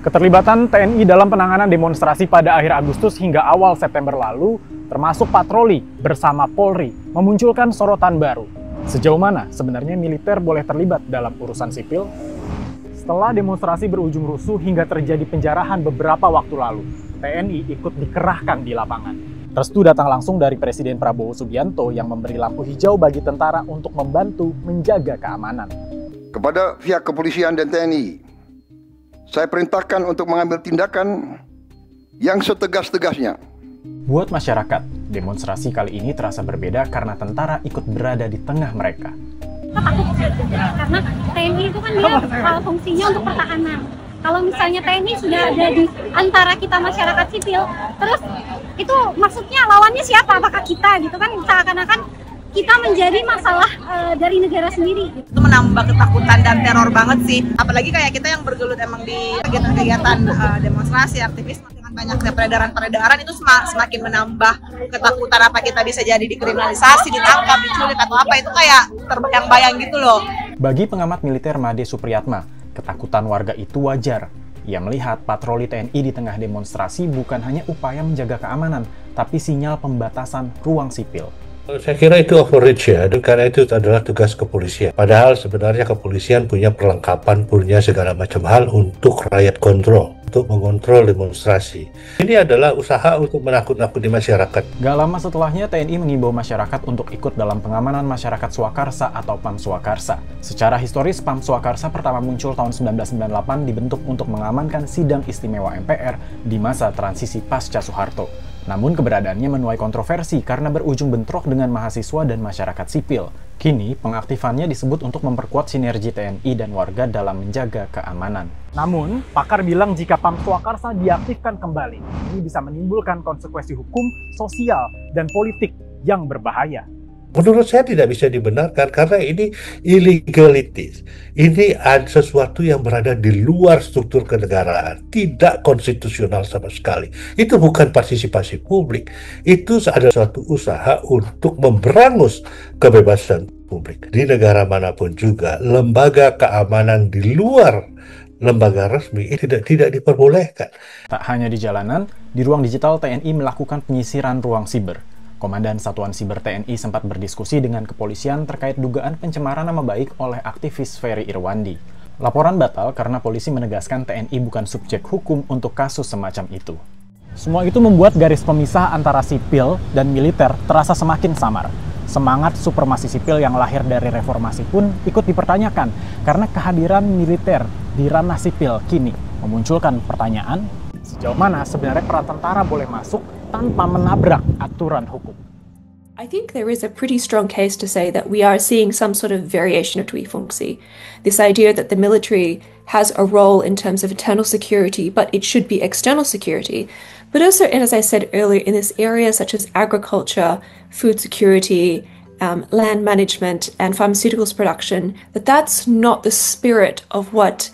Keterlibatan TNI dalam penanganan demonstrasi pada akhir Agustus hingga awal September lalu, termasuk patroli bersama Polri, memunculkan sorotan baru. Sejauh mana sebenarnya militer boleh terlibat dalam urusan sipil? Setelah demonstrasi berujung rusuh hingga terjadi penjarahan beberapa waktu lalu, TNI ikut dikerahkan di lapangan. Restu datang langsung dari Presiden Prabowo Subianto yang memberi lampu hijau bagi tentara untuk membantu menjaga keamanan. Kepada pihak kepolisian dan TNI, saya perintahkan untuk mengambil tindakan yang setegas-tegasnya. Buat masyarakat, demonstrasi kali ini terasa berbeda karena tentara ikut berada di tengah mereka. Takut karena TNI itu kan dia fungsinya untuk pertahanan. Kalau misalnya TNI sudah ada di antara kita masyarakat sipil, terus itu maksudnya lawannya siapa? Apakah kita gitu kan? Seakan-akan kita menjadi masalah dari negara sendiri. Itu menambah ketakutan dan teror banget sih. Apalagi kayak kita yang bergelut emang di kegiatan-kegiatan demonstrasi, aktivisme dengan banyaknya peredaran-peredaran itu semakin menambah ketakutan apa kita bisa jadi dikriminalisasi, ditangkap, diculik atau apa, itu kayak terbayang-bayang gitu loh. Bagi pengamat militer Made Supriyatma, ketakutan warga itu wajar. Ia melihat patroli TNI di tengah demonstrasi bukan hanya upaya menjaga keamanan, tapi sinyal pembatasan ruang sipil. Saya kira itu overreach ya, dan karena itu adalah tugas kepolisian. Padahal sebenarnya kepolisian punya perlengkapan, punya segala macam hal untuk riot control, untuk mengontrol demonstrasi. Ini adalah usaha untuk menakut-nakuti masyarakat. Gak lama setelahnya, TNI mengimbau masyarakat untuk ikut dalam pengamanan masyarakat Swakarsa atau PAM Swakarsa. Secara historis, PAM Swakarsa pertama muncul tahun 1998 dibentuk untuk mengamankan sidang istimewa MPR di masa transisi pasca Soeharto. Namun keberadaannya menuai kontroversi karena berujung bentrok dengan mahasiswa dan masyarakat sipil. Kini, pengaktifannya disebut untuk memperkuat sinergi TNI dan warga dalam menjaga keamanan. Namun, pakar bilang jika PAM Swakarsa diaktifkan kembali, ini bisa menimbulkan konsekuensi hukum, sosial, dan politik yang berbahaya. Menurut saya tidak bisa dibenarkan karena ini illegalities. Ini ada sesuatu yang berada di luar struktur kenegaraan, tidak konstitusional sama sekali. Itu bukan partisipasi publik, itu adalah suatu usaha untuk memberangus kebebasan publik. Di negara manapun juga, lembaga keamanan di luar lembaga resmi tidak diperbolehkan. Tak hanya di jalanan, di ruang digital TNI melakukan penyisiran ruang siber. Komandan Satuan Siber TNI sempat berdiskusi dengan kepolisian terkait dugaan pencemaran nama baik oleh aktivis Ferry Irwandi. Laporan batal karena polisi menegaskan TNI bukan subjek hukum untuk kasus semacam itu. Semua itu membuat garis pemisah antara sipil dan militer terasa semakin samar. Semangat supremasi sipil yang lahir dari reformasi pun ikut dipertanyakan karena kehadiran militer di ranah sipil kini memunculkan pertanyaan, sejauh mana sebenarnya peran tentara boleh masuk tanpa menabrak aturan hukum. I think there is a pretty strong case to say that we are seeing some sort of variation of Tuifungsi. This idea that the military has a role in terms of internal security, but it should be external security. But also, as I said earlier, in this area such as agriculture, food security, land management, and pharmaceuticals production, that's not the spirit of what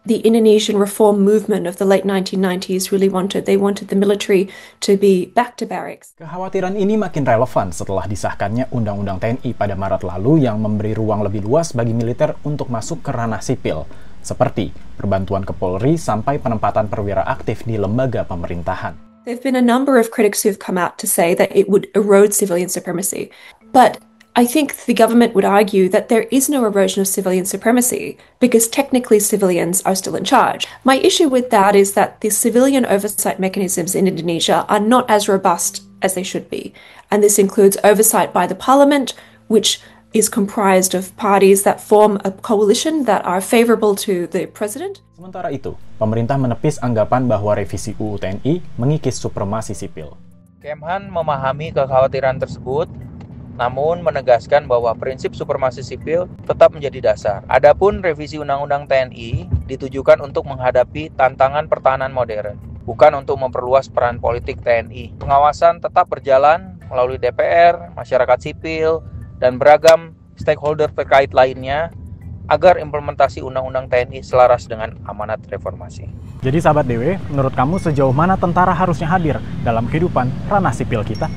the Indonesian reform movement of the late 1990s really wanted. They wanted the military to be back to barracks. Kekhawatiran ini makin relevan setelah disahkannya Undang-Undang TNI pada Maret lalu yang memberi ruang lebih luas bagi militer untuk masuk ke ranah sipil, seperti perbantuan ke Polri sampai penempatan perwira aktif di lembaga pemerintahan. There have been a number of critics who've come out to say that it would erode civilian supremacy, but I think the government would argue that there is no erosion of civilian supremacy because technically civilians are still in charge. My issue with that is that the civilian oversight mechanisms in Indonesia are not as robust as they should be. And this includes oversight by the parliament, which is comprised of parties that form a coalition that are favorable to the president. Sementara itu, pemerintah menepis anggapan bahwa revisi UU TNI mengikis supremasi sipil. Kemhan memahami kekhawatiran tersebut, namun menegaskan bahwa prinsip supremasi sipil tetap menjadi dasar. Adapun revisi Undang-Undang TNI ditujukan untuk menghadapi tantangan pertahanan modern, bukan untuk memperluas peran politik TNI. Pengawasan tetap berjalan melalui DPR, masyarakat sipil, dan beragam stakeholder terkait lainnya agar implementasi Undang-Undang TNI selaras dengan amanat reformasi. Jadi sahabat DW, menurut kamu sejauh mana tentara harusnya hadir dalam kehidupan ranah sipil kita?